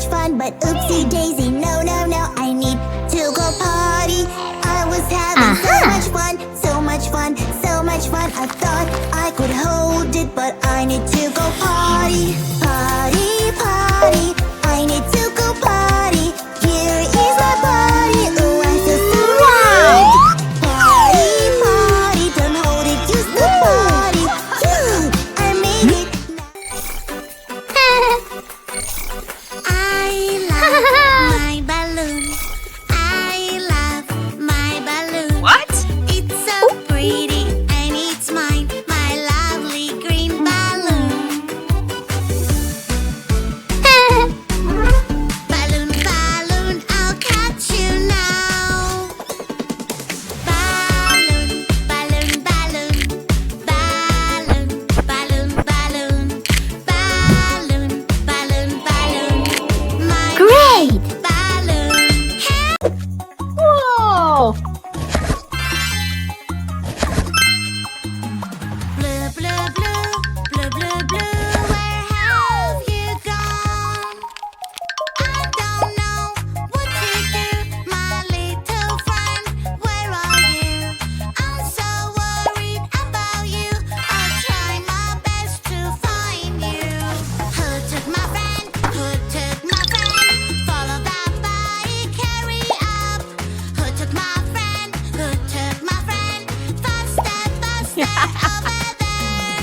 much fun, but oopsie daisy, no, no, no, I need to go potty. I was having so much fun, so much fun, so much fun. I thought I could hold it, but I need to go potty. Potty, potty, I need to go potty. Here is my potty, oh, I feel so good. Potty, potty, don't hold it, use the potty. Phew, I made it. I love my balloon. I love my balloon. What? It's so pretty and it's mine, my lovely green balloon. Balloon, balloon, I'll catch you now. Balloon, balloon, balloon. Balloon, balloon, balloon. Balloon, balloon, balloon. My Great! balloon. Whoa! Blue, blue, blue, blue, blue, blue, where have you gone? I don't know what to do, my little friend, where are you? I'm so worried about you, I'll try my best to find you. Who took my friend? Who took my friend? Follow that body, carry up. Who took my friend? Who took my friend? Faster, faster, over there.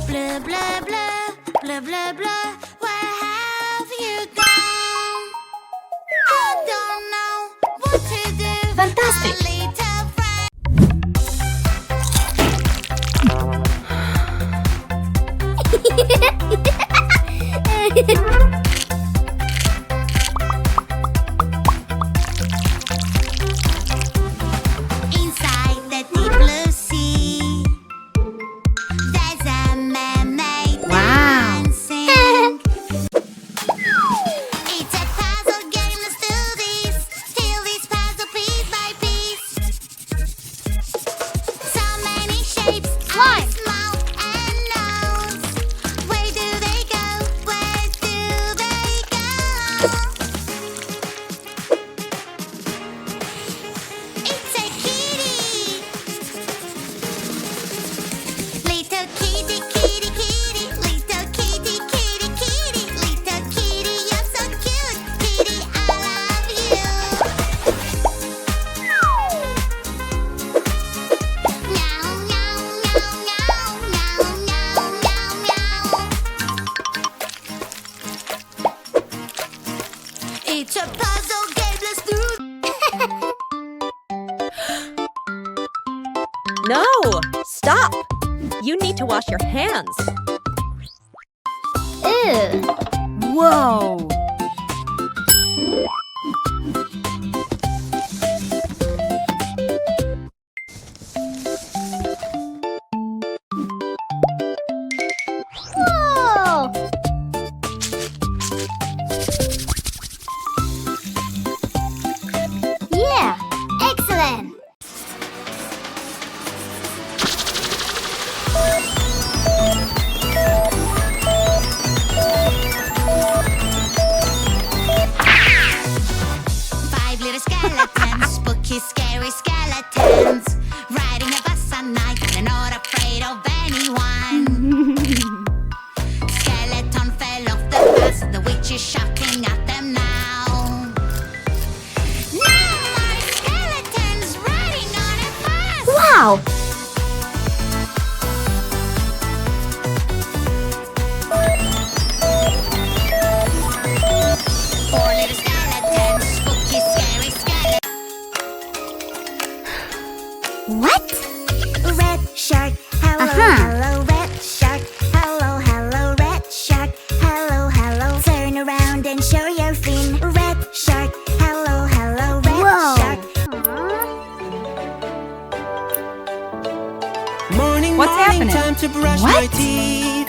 Blue, blue, blue, blue, blue, blue, where have you gone? I don't know what to do. Fantastic. My little friend. Inside the deep blue sea, there's a mermaid dancing. It's a puzzle game, let's do this. Steal this puzzle piece by piece. So many shapes, eyes, mouth, and nose. Where do they go? Where do they go? It's a kitty. Little kitty, kitty, kitty. Little kitty, kitty, kitty. Little kitty, you're so cute. Kitty, I love you. Meow, meow, meow, meow, meow, meow, meow. It's a puzzle game, let's do. No! Stop! You need to wash your hands. Ew. Whoa! Whoa! Yeah, excellent. Five little skeletons, spooky, scary skeletons, riding a bus at night. They're not afraid of anyone. Skeleton fell off the bus. The witch is shouting at them now. No more skeletons riding on a bus. Wow! Four little skeletons, spooky, scary skeletons. What? Red shark, hello, hello, red shark, hello, hello, red shark, hello, hello. Turn around and show your fin. Red shark, hello, hello, red Whoa. shark. Morning, What's morning, happening? time to brush What? my teeth.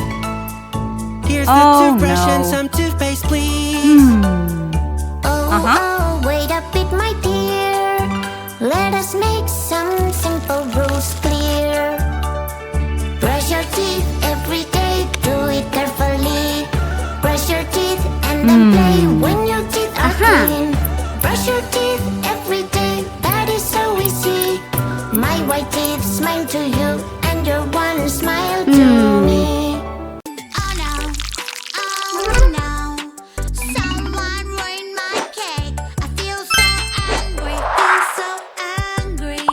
Here's Oh, the toothbrush and no. some toothpaste, please. Oh, oh, wait a bit, my dear. Let us make some simple white teeth smile to you, and your one smile to me. Oh no, someone ruined my cake. I feel so angry.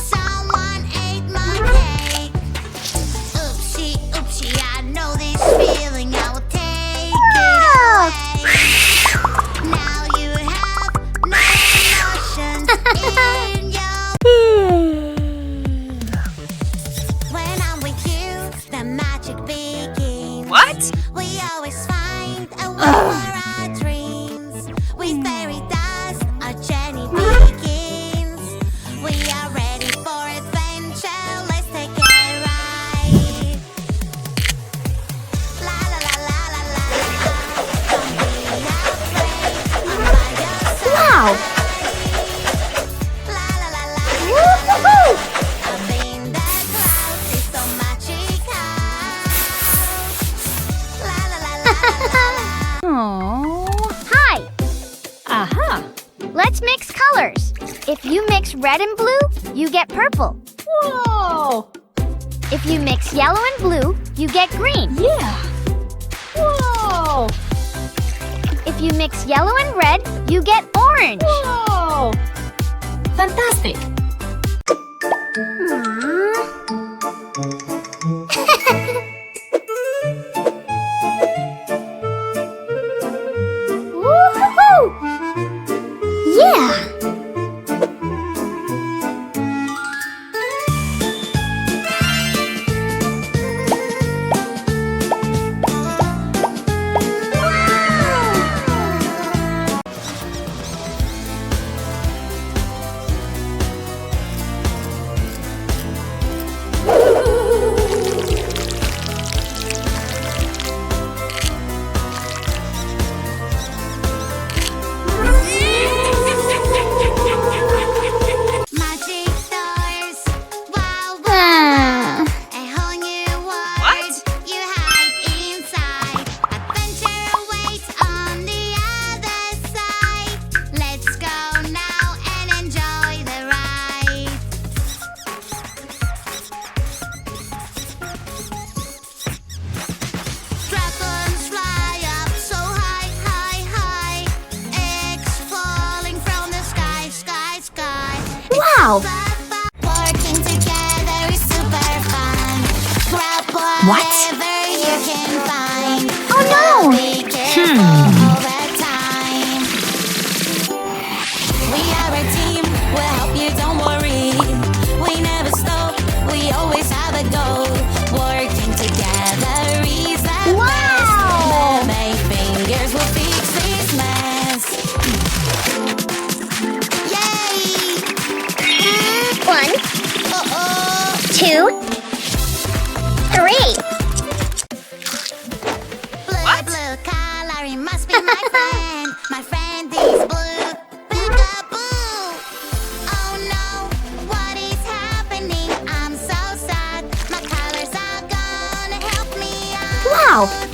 Someone ate my cake. Oopsie, I know this feeling. I will take it away. Now you have no emotions in your. When I'm with you, the magic begins. What? We always find a way for our dreams. With fairy dust, our journey begins. We are ready for adventure. Let's take a ride. La la la la la la la. Don't be afraid. I'm by your side. Wow! La la la la. Woo-hoo-hoo! Up in the clouds, it's so magical. La la la la la la. Oh. Hi! Aha. Let's mix colors. If you mix red and blue, you get purple. Whoa. If you mix yellow and blue, you get green. Yeah. Whoa. If you mix yellow and red, you get orange. Whoa. Fantastic. Woo-hoo-hoo! Yeah! Magic doors, wow, wow. Ah. A whole new world What? you hide inside. Adventure awaits on the other side. Let's go now and enjoy the ride. Dragons fly up so high, high, high. Eggs falling from the sky, sky, sky. Wow! Working together is super fun. Grab whatever you can find. Oh no! Be careful all the time. We are a team. We'll help you, don't worry. We never stop. We always have a goal. Working together is the best. Wow! Mermaid fingers will fix this mess. Yay! 1, Uh-oh. 2, 3. Blue, blue color, it must be my friend. My friend is blue. Peekaboo. Oh no, what is happening? I'm so sad. My colors are gonna help me out. Wow!